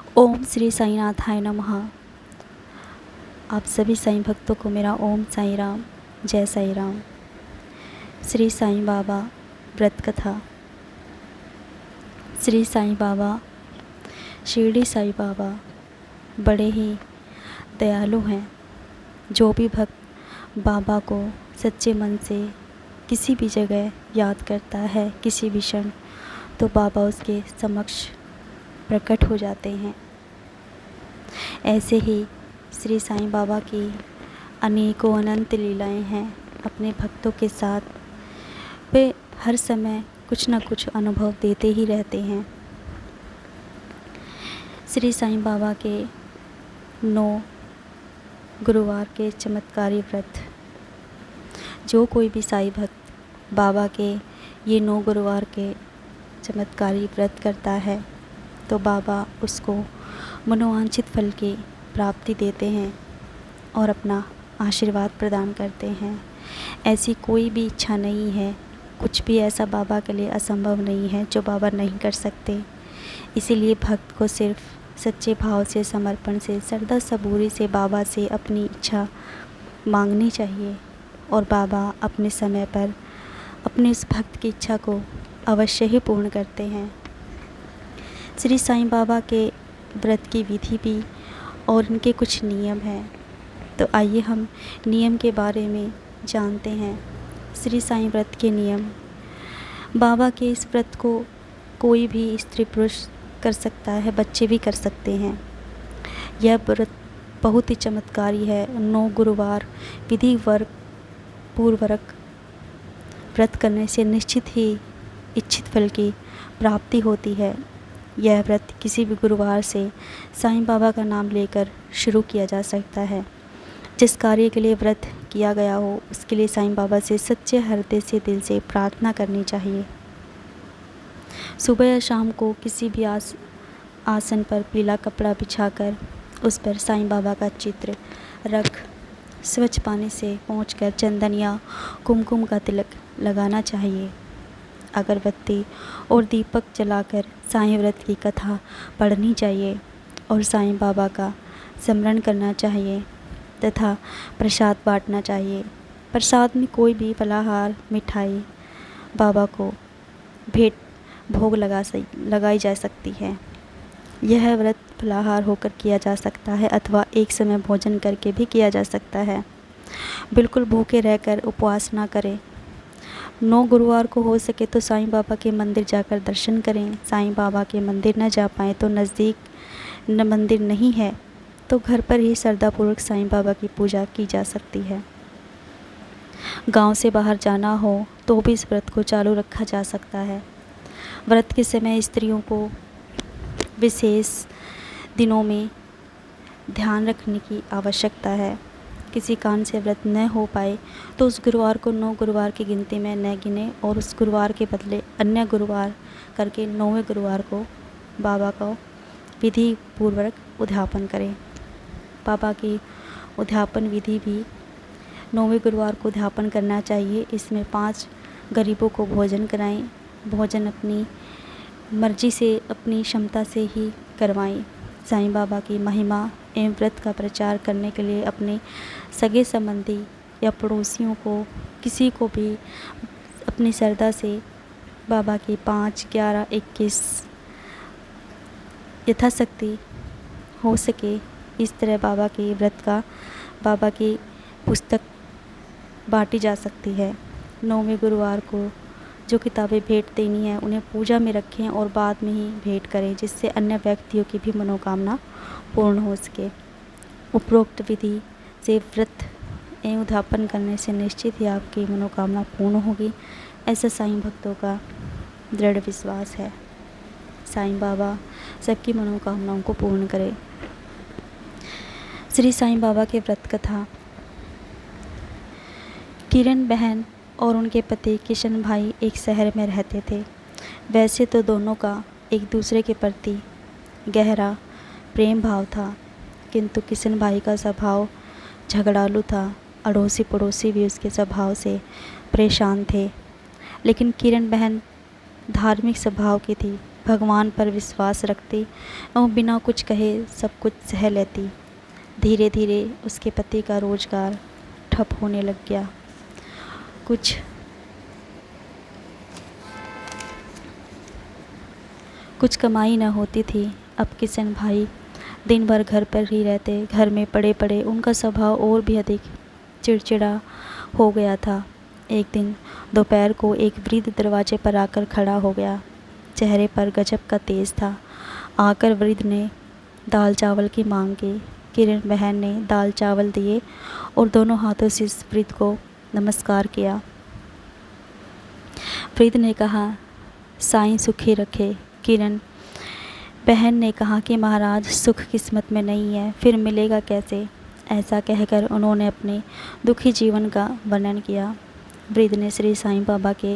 ओम श्री साईनाथाय नमः। आप सभी साईं भक्तों को मेरा ओम साईं राम, जय साईं राम। श्री साईं बाबा व्रत कथा। श्री साईं बाबा, शिरडी साईं बाबा बड़े ही दयालु हैं। जो भी भक्त बाबा को सच्चे मन से किसी भी जगह याद करता है, किसी भी क्षण, तो बाबा उसके समक्ष प्रकट हो जाते हैं। ऐसे ही श्री साईं बाबा की अनेकों अनंत लीलाएं हैं अपने भक्तों के साथ। वे हर समय कुछ न कुछ अनुभव देते ही रहते हैं। श्री साईं बाबा के 9 गुरुवार के चमत्कारी व्रत। जो कोई भी साईं भक्त बाबा के ये 9 गुरुवार के चमत्कारी व्रत करता है तो बाबा उसको मनोवांछित फल की प्राप्ति देते हैं और अपना आशीर्वाद प्रदान करते हैं। ऐसी कोई भी इच्छा नहीं है, कुछ भी ऐसा बाबा के लिए असंभव नहीं है जो बाबा नहीं कर सकते। इसीलिए भक्त को सिर्फ सच्चे भाव से, समर्पण से, श्रद्धा सबूरी से बाबा से अपनी इच्छा मांगनी चाहिए और बाबा अपने समय पर अपने उस भक्त की इच्छा को अवश्य ही पूर्ण करते हैं। श्री साईं बाबा के व्रत की विधि भी और इनके कुछ नियम हैं, तो आइए हम नियम के बारे में जानते हैं। श्री साईं व्रत के नियम। बाबा के इस व्रत को कोई भी स्त्री पुरुष कर सकता है, बच्चे भी कर सकते हैं। यह व्रत बहुत ही चमत्कारी है। 9 गुरुवार विधि पूर्वक व्रत करने से निश्चित ही इच्छित फल की प्राप्ति होती है। यह व्रत किसी भी गुरुवार से साईं बाबा का नाम लेकर शुरू किया जा सकता है। जिस कार्य के लिए व्रत किया गया हो उसके लिए साईं बाबा से सच्चे हृदय से, दिल से प्रार्थना करनी चाहिए। सुबह या शाम को किसी भी आसन पर पीला कपड़ा बिछाकर उस पर साईं बाबा का चित्र रख स्वच्छ पानी से पोंछकर चंदन या कुमकुम का तिलक लगाना चाहिए। अगरबत्ती और दीपक जलाकर साईं व्रत की कथा पढ़नी चाहिए और साईं बाबा का स्मरण करना चाहिए तथा प्रसाद बांटना चाहिए। प्रसाद में कोई भी फलाहार, मिठाई बाबा को भोग लगाई जा सकती है। यह व्रत फलाहार होकर किया जा सकता है अथवा एक समय भोजन करके भी किया जा सकता है। बिल्कुल भूखे रहकर उपवास ना करें। 9 गुरुवार को हो सके तो साईं बाबा के मंदिर जाकर दर्शन करें। साईं बाबा के मंदिर न जा पाएँ तो नज़दीक मंदिर नहीं है तो घर पर ही श्रद्धापूर्वक साईं बाबा की पूजा की जा सकती है। गांव से बाहर जाना हो तो भी इस व्रत को चालू रखा जा सकता है। व्रत के समय स्त्रियों को विशेष दिनों में ध्यान रखने की आवश्यकता है। किसी कारण से व्रत न हो पाए तो उस गुरुवार को 9 गुरुवार की गिनती में न गिने और उस गुरुवार के बदले अन्य गुरुवार करके 9वें गुरुवार को बाबा का विधि पूर्वक उद्यापन करें। बाबा की उद्यापन विधि भी 9वें गुरुवार को उद्यापन करना चाहिए। इसमें 5 गरीबों को भोजन कराएं। भोजन अपनी मर्जी से, अपनी क्षमता से ही करवाएं। साईं बाबा की महिमा एवं व्रत का प्रचार करने के लिए अपने सगे संबंधी या पड़ोसियों को, किसी को भी अपनी श्रद्धा से बाबा की 5, 11, 21 यथाशक्ति हो सके इस तरह बाबा की पुस्तक बांटी जा सकती है। 9वें गुरुवार को जो किताबें भेंट देनी है उन्हें पूजा में रखें और बाद में ही भेंट करें, जिससे अन्य व्यक्तियों की भी मनोकामना पूर्ण हो सके। उपरोक्त विधि से व्रत एवं उद्यापन करने से निश्चित ही आपकी मनोकामना पूर्ण होगी, ऐसा साईं भक्तों का दृढ़ विश्वास है। साईं बाबा सबकी मनोकामनाओं को पूर्ण करें। श्री साईं बाबा के व्रत कथा। किरण बहन और उनके पति किशन भाई एक शहर में रहते थे। वैसे तो दोनों का एक दूसरे के प्रति गहरा प्रेम भाव था, किंतु किशन भाई का स्वभाव झगड़ालू था। अड़ोसी पड़ोसी भी उसके स्वभाव से परेशान थे। लेकिन किरण बहन धार्मिक स्वभाव की थी। भगवान पर विश्वास रखती और बिना कुछ कहे सब कुछ सह लेती। धीरे धीरे उसके पति का रोज़गार ठप होने लग गया। कुछ कमाई न होती थी। अब किशन भाई दिन भर घर पर ही रहते। घर में पड़े पड़े उनका स्वभाव और भी अधिक चिड़चिड़ा हो गया था। एक दिन दोपहर को एक वृद्ध दरवाजे पर आकर खड़ा हो गया। चेहरे पर गजब का तेज था। आकर वृद्ध ने दाल चावल की मांग की। किरण बहन ने दाल चावल दिए और दोनों हाथों से इस वृद्ध को नमस्कार किया। वृद्ध ने कहा, साईं सुखी रखे। किरण बहन ने कहा कि महाराज, सुख किस्मत में नहीं है, फिर मिलेगा कैसे? ऐसा कहकर उन्होंने अपने दुखी जीवन का वर्णन किया। वृद्ध ने श्री साईं बाबा के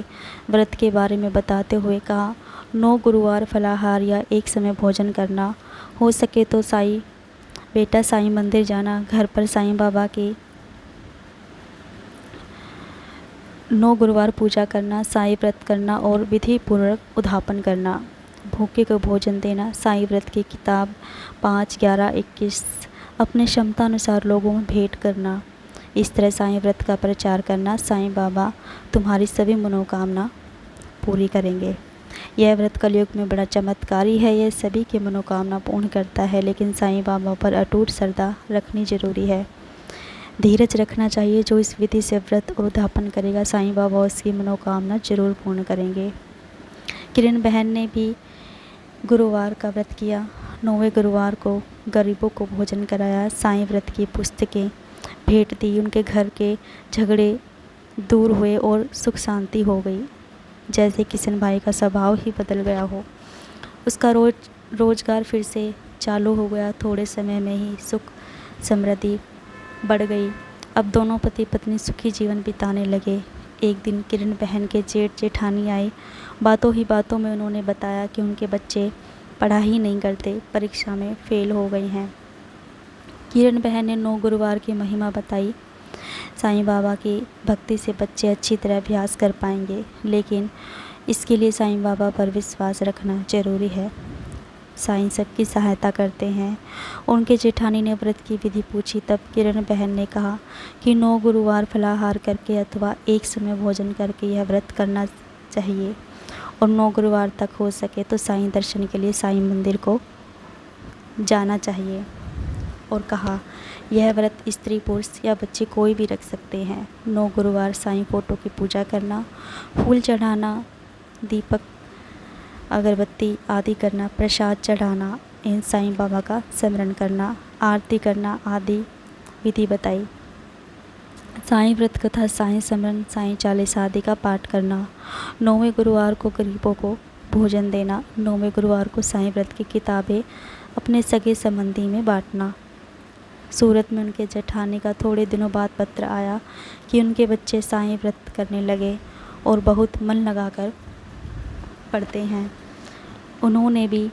व्रत के बारे में बताते हुए कहा, 9 गुरुवार फलाहार या एक समय भोजन करना, हो सके तो बेटा साईं मंदिर जाना, घर पर साईं बाबा की 9 गुरुवार पूजा करना, साईं व्रत करना और विधि पूर्वक उद्यापन करना, भूखे को भोजन देना, साईं व्रत की किताब 5, 11, 21 अपने क्षमता अनुसार लोगों में भेंट करना। इस तरह साईं व्रत का प्रचार करना। साईं बाबा तुम्हारी सभी मनोकामना पूरी करेंगे। यह व्रत कलयुग में बड़ा चमत्कारी है। यह सभी की मनोकामना पूर्ण करता है, लेकिन साईं बाबा पर अटूट श्रद्धा रखनी जरूरी है। धीरज रखना चाहिए। जो इस विधि से व्रत और उद्यापन करेगा, साईं बाबा उसकी मनोकामना जरूर पूर्ण करेंगे। किरण बहन ने भी गुरुवार का व्रत किया। 9वें गुरुवार को गरीबों को भोजन कराया, साईं व्रत की पुस्तकें भेंट दी। उनके घर के झगड़े दूर हुए और सुख शांति हो गई, जैसे किशन भाई का स्वभाव ही बदल गया हो। उसका रोजगार फिर से चालू हो गया। थोड़े समय में ही सुख समृद्धि बढ़ गई। अब दोनों पति पत्नी सुखी जीवन बिताने लगे। एक दिन किरण बहन के जेठ जेठानी आए। बातों ही बातों में उन्होंने बताया कि उनके बच्चे पढ़ाई नहीं करते, परीक्षा में फेल हो गए हैं। किरण बहन ने 9 गुरुवार की महिमा बताई। साईं बाबा की भक्ति से बच्चे अच्छी तरह अभ्यास कर पाएंगे, लेकिन इसके लिए साईं बाबा पर विश्वास रखना जरूरी है। साईं सबकी सहायता करते हैं। उनके जेठानी ने व्रत की विधि पूछी। तब किरण बहन ने कहा कि 9 गुरुवार फलाहार करके अथवा एक समय भोजन करके यह व्रत करना चाहिए और 9 गुरुवार तक हो सके तो साईं दर्शन के लिए साईं मंदिर को जाना चाहिए। और कहा, यह व्रत स्त्री पुरुष या बच्चे कोई भी रख सकते हैं। 9 गुरुवार साईं फोटो की पूजा करना, फूल चढ़ाना, दीपक अगरबत्ती आदि करना, प्रसाद चढ़ाना, इन साईं बाबा का स्मरण करना, आरती करना आदि विधि बताई। साईं व्रत कथा, साईं स्मरण, साईं चालीसा आदि का पाठ करना। 9वें गुरुवार को गरीबों को भोजन देना। 9वें गुरुवार को साईं व्रत की किताबें अपने सगे संबंधी में बांटना। सूरत में उनके जेठानी का थोड़े दिनों बाद पत्र आया कि उनके बच्चे साईं व्रत करने लगे और बहुत मन लगाकर पढ़ते हैं। उन्होंने भी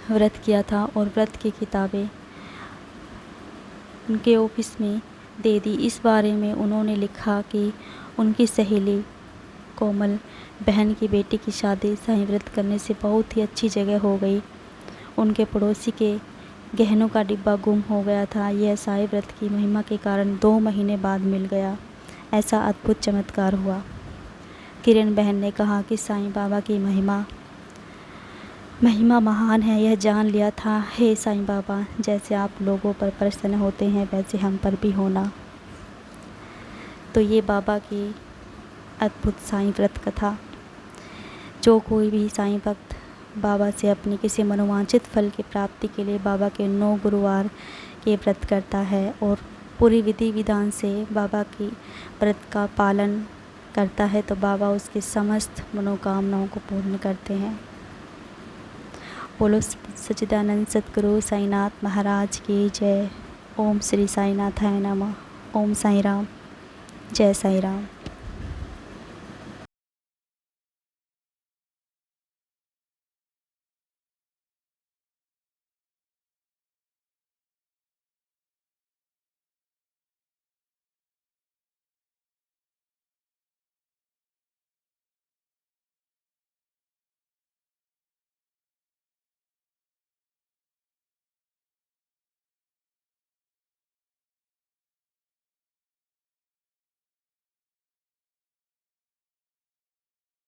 व्रत किया था और व्रत की किताबें उनके ऑफिस में दे दी। इस बारे में उन्होंने लिखा कि उनकी सहेली कोमल बहन की बेटी की शादी साईं व्रत करने से बहुत ही अच्छी जगह हो गई। उनके पड़ोसी के गहनों का डिब्बा गुम हो गया था। यह साईं व्रत की महिमा के कारण 2 महीने बाद मिल गया। ऐसा अद्भुत चमत्कार हुआ। किरण बहन ने कहा कि साईं बाबा की महिमा महान है, यह जान लिया था। हे साईं बाबा, जैसे आप लोगों पर प्रसन्न होते हैं वैसे हम पर भी होना। तो ये बाबा की अद्भुत साईं व्रत कथा। जो कोई भी साईं भक्त बाबा से अपनी किसी मनोवांछित फल की प्राप्ति के लिए बाबा के 9 गुरुवार के व्रत करता है और पूरी विधि विधान से बाबा की व्रत का पालन करता है, तो बाबा उसकी समस्त मनोकामनाओं को पूर्ण करते हैं। बोलो सच्चिदानंद सद्गुरु साईनाथ महाराज की जय। ओम श्री साईनाथाय नमः। ओम साईं राम। जय साईं राम।